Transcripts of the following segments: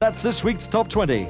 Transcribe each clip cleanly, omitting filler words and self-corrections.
That's this week's Top 20.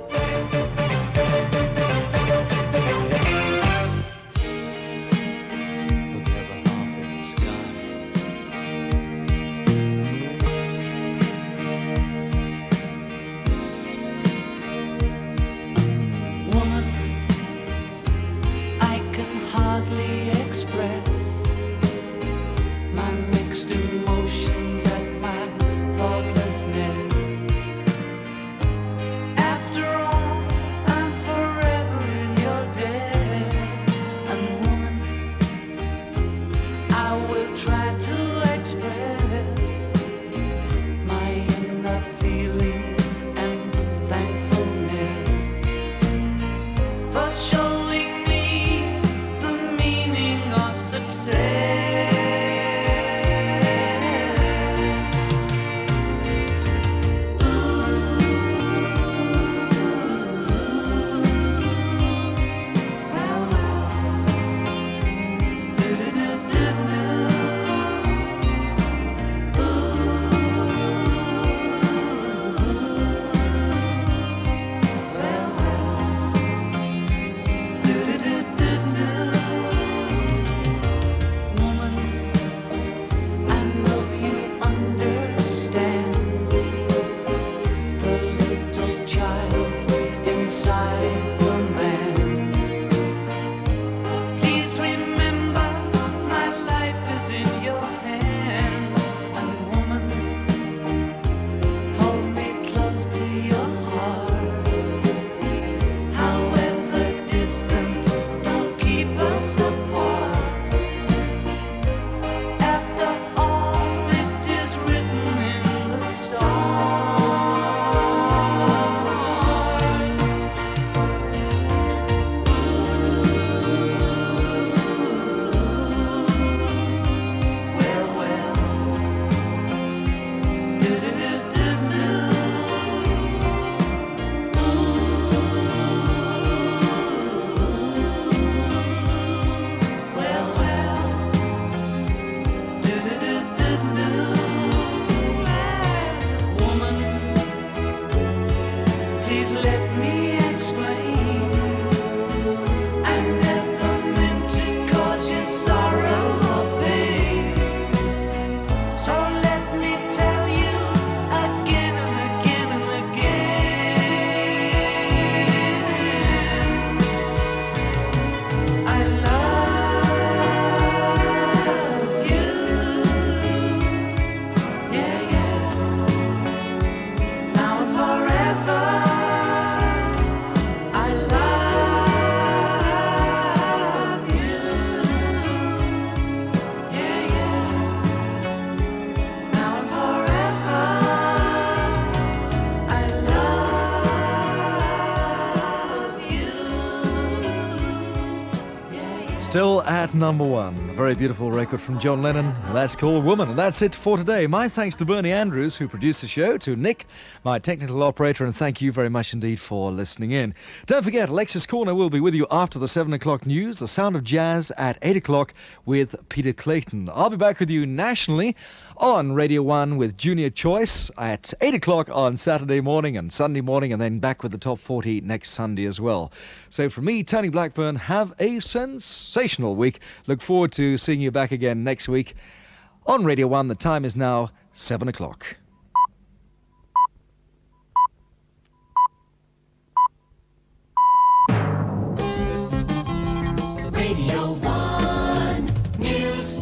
Still at number one, a very beautiful record from John Lennon, and that's called Woman. And that's it for today. My thanks to Bernie Andrews, who produced the show, to Nick, my technical operator, and thank you very much indeed for listening in. Don't forget, Alexis Korner will be with you after the 7 o'clock news, The Sound of Jazz at 8 o'clock with Peter Clayton. I'll be back with you nationally on Radio 1 with Junior Choice at 8 o'clock on Saturday morning and Sunday morning, and then back with the Top 40 next Sunday as well. So from me, Tony Blackburn, have a sensational week. Look forward to seeing you back again next week on Radio 1. The time is now 7 o'clock. Radio 1 News.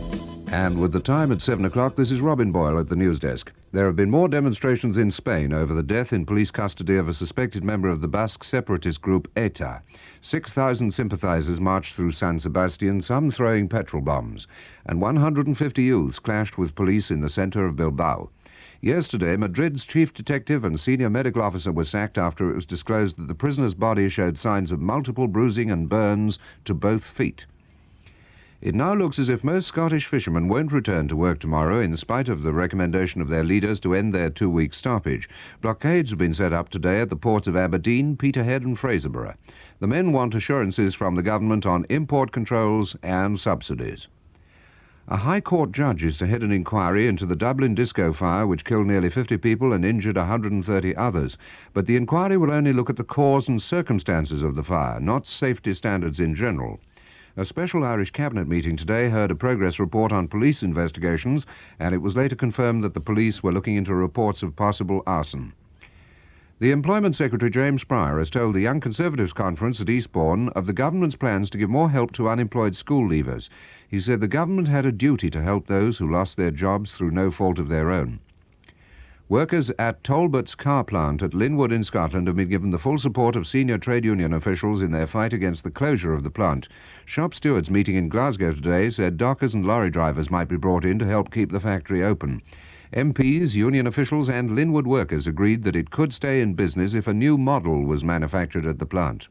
And with the time at 7 o'clock, this is Robin Boyle at the news desk. There have been more demonstrations in Spain over the death in police custody of a suspected member of the Basque separatist group ETA. 6,000 sympathizers marched through San Sebastian, some throwing petrol bombs, and 150 youths clashed with police in the center of Bilbao. Yesterday, Madrid's chief detective and senior medical officer were sacked after it was disclosed that the prisoner's body showed signs of multiple bruising and burns to both feet. It now looks as if most Scottish fishermen won't return to work tomorrow in spite of the recommendation of their leaders to end their 2-week stoppage. Blockades have been set up today at the ports of Aberdeen, Peterhead and Fraserburgh. The men want assurances from the government on import controls and subsidies. A High Court judge is to head an inquiry into the Dublin disco fire which killed nearly 50 people and injured 130 others. But the inquiry will only look at the cause and circumstances of the fire, not safety standards in general. A special Irish Cabinet meeting today heard a progress report on police investigations, and it was later confirmed that the police were looking into reports of possible arson. The Employment Secretary James Pryor has told the Young Conservatives Conference at Eastbourne of the government's plans to give more help to unemployed school leavers. He said the government had a duty to help those who lost their jobs through no fault of their own. Workers at Talbot's car plant at Linwood in Scotland have been given the full support of senior trade union officials in their fight against the closure of the plant. Shop stewards meeting in Glasgow today said dockers and lorry drivers might be brought in to help keep the factory open. MPs, union officials and Linwood workers agreed that it could stay in business if a new model was manufactured at the plant.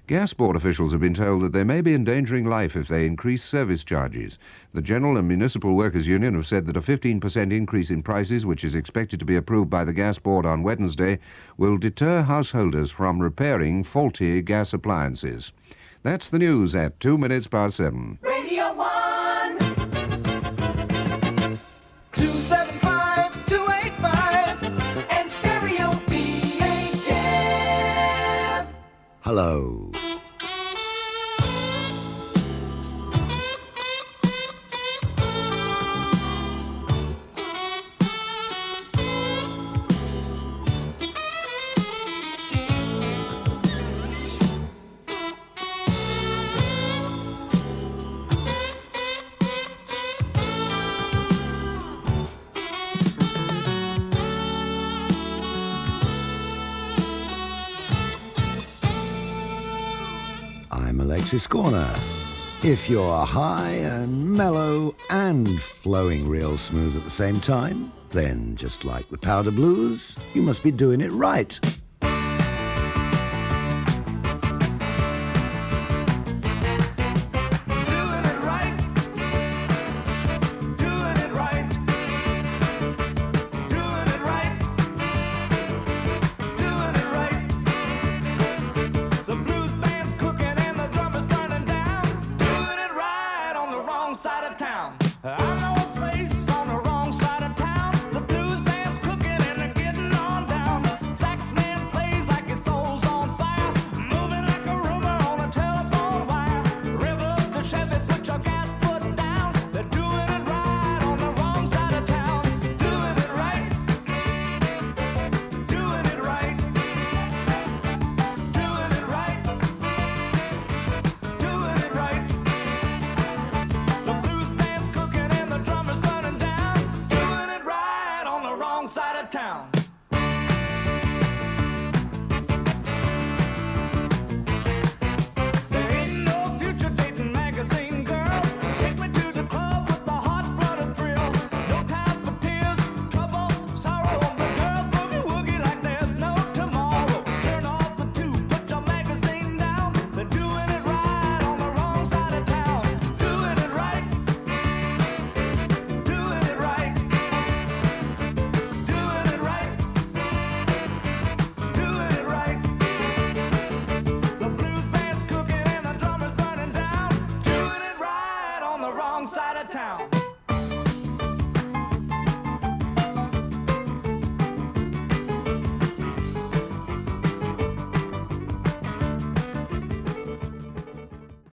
Gas board officials have been told that they may be endangering life if they increase service charges. The General and Municipal Workers Union have said that a 15% increase in prices, which is expected to be approved by the Gas Board on Wednesday, will deter householders from repairing faulty gas appliances. That's the news at 7:02. Radio 1. 275-285 and Stereo VHF. Hello. I'm Alexis Korner. If you're high and mellow and flowing real smooth at the same time, then just like the Powder Blues, you must be doing it right. Side of town. I know a place on the wrong side of town. The blues band's cooking and they're getting on down. Sax man plays like his soul's on fire, moving like a rumor on a telephone wire. River to Chevy, put your gas foot down. They're doing it right on the wrong side of town. Doing it right. Doing it right. Doing it right. Doing it right. The blues band's cooking and the drummer's burning down. Doing it right on the wrong side of town. There ain't no future dating magazine girl. Take me to the club with the hot-blooded thrill. No time for tears, trouble, sorrow. The girl boogie woogie like there's no tomorrow. Turn off the tube, put your magazine down. They're doing it right on the wrong side of town. Doing it right. Doing it right. Doing it right. Doing it right. The blues band's cooking and the drummer's burning down. Doing it right on the wrong side of town.